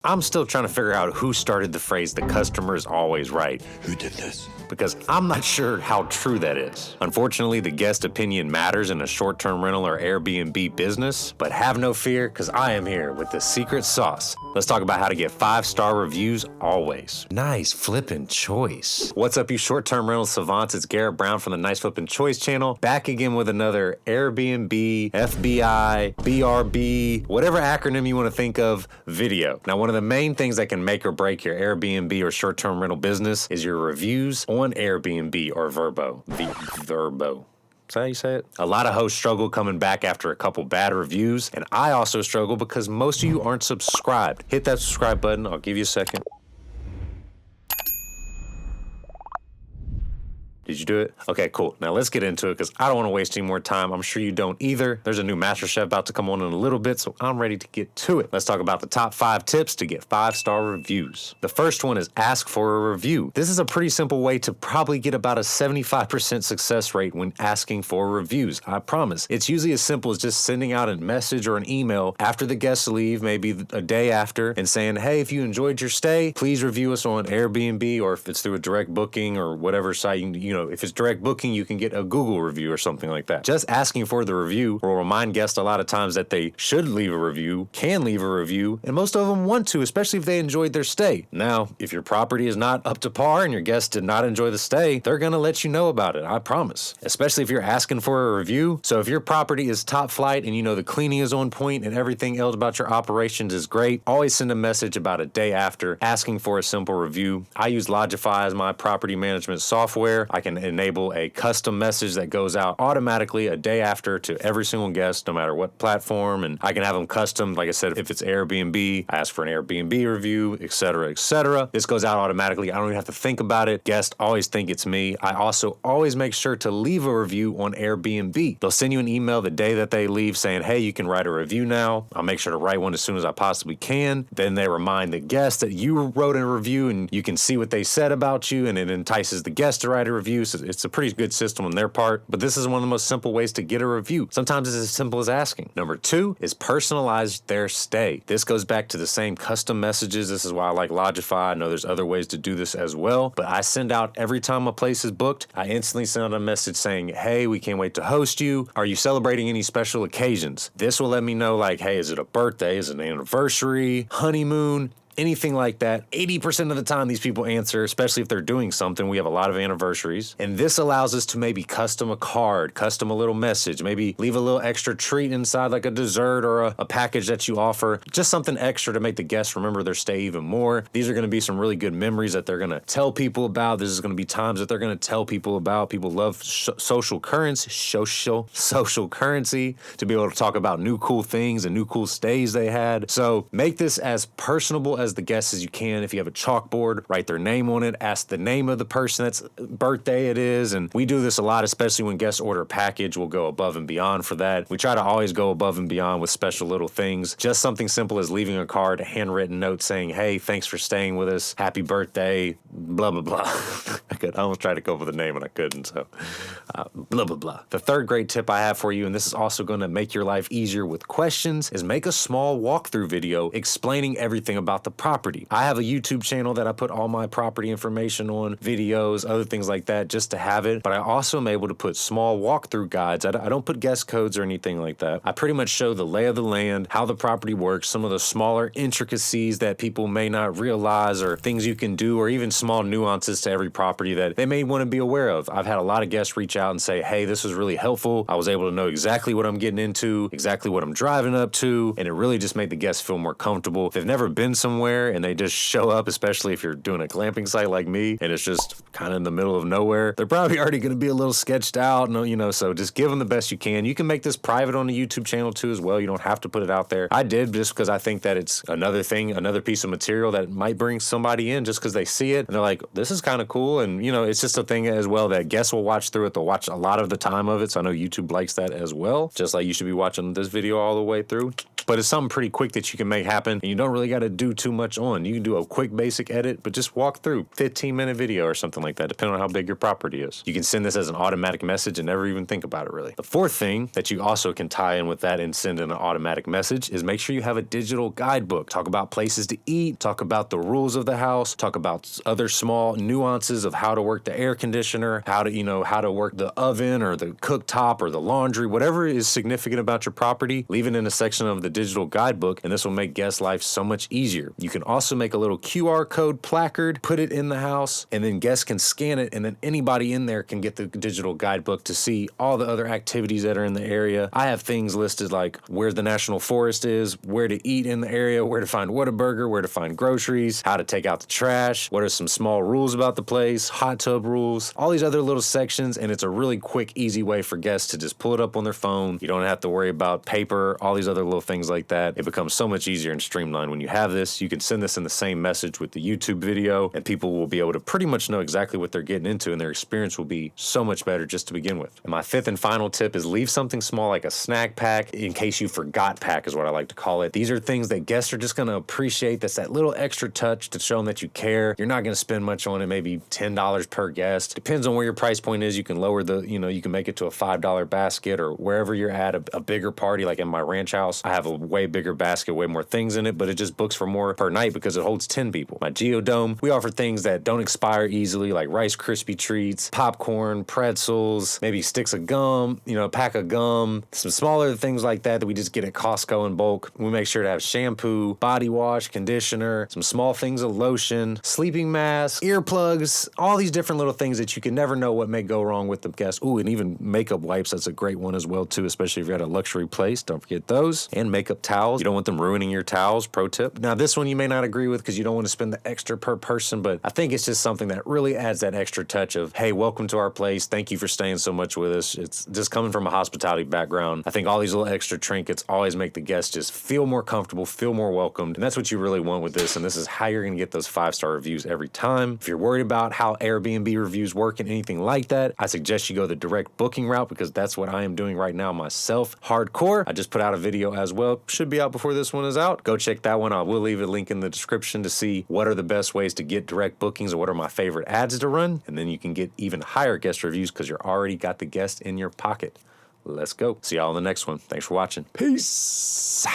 I'm still trying to figure out who started the phrase, the customer is always right. Who did this? Because I'm not sure how true that is. Unfortunately, the guest opinion matters in a short-term rental or Airbnb business, but have no fear, because I am here with the secret sauce. Let's talk about how to get 5-star reviews always. Nice flippin' choice. What's up, you short-term rental savants? It's Garrett Brown from the Nice Flippin' Choice channel, back again with another Airbnb, FBI, BRB, whatever acronym you want to think of, video. Now, one of the main things that can make or break your Airbnb or short-term rental business is your reviews on Airbnb or Verbo. Verbo. Is that how you say it? A lot of hosts struggle coming back after a couple bad reviews, and I also struggle because most of you aren't subscribed. Hit that subscribe button. I'll give you a second. Did you do it? Okay, cool. Now let's get into it because I don't want to waste any more time. I'm sure you don't either. There's a new Master Chef about to come on in a little bit, so I'm ready to get to it. Let's talk about the top 5 tips to get 5-star reviews. The first one is ask for a review. This is a pretty simple way to probably get about a 75% success rate when asking for reviews. I promise. It's usually as simple as just sending out a message or an email after the guests leave, maybe a day after, and saying, hey, if you enjoyed your stay, please review us on Airbnb, or if it's through a direct booking or whatever site, you know, if it's direct booking, you can get a Google review or something like that. Just asking for the review will remind guests a lot of times that they should leave a review, can leave a review, and most of them want to, especially if they enjoyed their stay. Now, if your property is not up to par and your guests did not enjoy the stay, they're going to let you know about it, I promise. Especially if you're asking for a review. So if your property is top flight and you know the cleaning is on point and everything else about your operations is great, always send a message about a day after asking for a simple review. I use Logify as my property management software. I can enable a custom message that goes out automatically a day after to every single guest, no matter what platform, and I can have them custom. Like I said, if it's Airbnb, I ask for an Airbnb review, etc., etc. This goes out automatically. I don't even have to think about it. Guests always think it's me. I also always make sure to leave a review on Airbnb. They'll send you an email the day that they leave saying, hey, you can write a review now. I'll make sure to write one as soon as I possibly can. Then they remind the guest that you wrote a review and you can see what they said about you, and it entices the guest to write a review. So it's a pretty good system on their part, but this is one of the most simple ways to get a review. Sometimes it's as simple as asking. Number 2 is personalize their stay. This goes back to the same custom messages. This is why I like Logify. I know there's other ways to do this as well, but I send out every time a place is booked, I instantly send out a message saying, hey, we can't wait to host you. Are you celebrating any special occasions? This will let me know, like, hey, is it a birthday? Is it an anniversary? Honeymoon? Anything like that. 80% of the time these people answer, especially if they're doing something. We have a lot of anniversaries. And this allows us to maybe custom a card, custom a little message, maybe leave a little extra treat inside, like a dessert or a package that you offer. Just something extra to make the guests remember their stay even more. These are going to be some really good memories that they're going to tell people about. This is going to be times that they're going to tell people about. People love social currency to be able to talk about new cool things and new cool stays they had. So make this as personable as the guests as you can. If you have a chalkboard, write their name on it, ask the name of the person that's birthday it is. And we do this a lot, especially when guests order a package. We'll go above and beyond for that. We try to always go above and beyond with special little things. Just something simple as leaving a card, a handwritten note saying, hey, thanks for staying with us. Happy birthday, blah, blah, blah. I almost tried to go with the name and I couldn't, so blah, blah, blah. The third great tip I have for you, and this is also going to make your life easier with questions, is make a small walkthrough video explaining everything about the property. I have a YouTube channel that I put all my property information on, videos, other things like that, just to have it. But I also am able to put small walkthrough guides. I don't put guest codes or anything like that. I pretty much show the lay of the land, how the property works, some of the smaller intricacies that people may not realize, or things you can do, or even small nuances to every property that they may want to be aware of. I've had a lot of guests reach out and say, hey, this was really helpful. I was able to know exactly what I'm getting into, exactly what I'm driving up to, and it really just made the guests feel more comfortable. If they've never been somewhere and they just show up, especially if you're doing a glamping site like me and it's just kind of in the middle of nowhere, they're probably already going to be a little sketched out, so just give them the best you can. You can make this private on the YouTube channel too as well. You don't have to put it out there. I did just because I think that it's another thing, another piece of material that might bring somebody in just because they see it and they're like, this is kind of cool. And it's just a thing as well that guests will watch through it. They'll watch a lot of the time of it. So I know YouTube likes that as well. Just like you should be watching this video all the way through. but it's something pretty quick that you can make happen, and you don't really got to do too much on. You can do a quick basic edit, but just walk through 15-minute video or something like that, depending on how big your property is. You can send this as an automatic message and never even think about it really. The fourth thing that you also can tie in with that and send in an automatic message is make sure you have a digital guidebook. Talk about places to eat, talk about the rules of the house, talk about other small nuances of how to work the air conditioner, how to work the oven or the cooktop or the laundry, whatever is significant about your property, leave it in a section of the digital guidebook, and this will make guest life so much easier. You can also make a little QR code placard, put it in the house, and then guests can scan it, and then anybody in there can get the digital guidebook to see all the other activities that are in the area. I have things listed like where the national forest is, where to eat in the area, where to find Whataburger, where to find groceries, how to take out the trash, what are some small rules about the place, hot tub rules, all these other little sections, and it's a really quick, easy way for guests to just pull it up on their phone. You don't have to worry about paper, all these other little things like that. It becomes so much easier and streamlined when you have this. You can send this in the same message with the YouTube video, and people will be able to pretty much know exactly what they're getting into, and their experience will be so much better just to begin with. And my fifth and final tip is leave something small like a snack pack, in case you forgot pack is what I like to call it. These are things that guests are just going to appreciate. That's that little extra touch to show them that you care. You're not going to spend much on it, maybe $10 per guest. Depends on where your price point is. You can lower you can make it to a $5 basket, or wherever you're at, a bigger party. Like in my ranch house, I have a way bigger basket, way more things in it, but it just books for more per night because it holds 10 people. My Geodome, we offer things that don't expire easily, like Rice Krispie treats, popcorn, pretzels, maybe sticks of gum, a pack of gum, some smaller things like that we just get at Costco in bulk. We make sure to have shampoo, body wash, conditioner, some small things of lotion, sleeping masks, earplugs, all these different little things that you can never know what may go wrong with the guests. Ooh, and even makeup wipes, that's a great one as well too, especially if you're at a luxury place. Don't forget those. And makeup towels. You don't want them ruining your towels, pro tip. Now this one you may not agree with because you don't want to spend the extra per person, but I think it's just something that really adds that extra touch of, hey, welcome to our place. Thank you for staying so much with us. It's just coming from a hospitality background. I think all these little extra trinkets always make the guests just feel more comfortable, feel more welcomed. And that's what you really want with this. And this is how you're going to get those 5-star reviews every time. If you're worried about how Airbnb reviews work and anything like that, I suggest you go the direct booking route, because that's what I am doing right now myself. Hardcore. I just put out a video as well. Should be out before this one is out. Go check that one out. We'll leave a link in the description to see what are the best ways to get direct bookings, or what are my favorite ads to run. And then you can get even higher guest reviews because you're already got the guest in your pocket. Let's go. See y'all in the next one. Thanks for watching. Peace.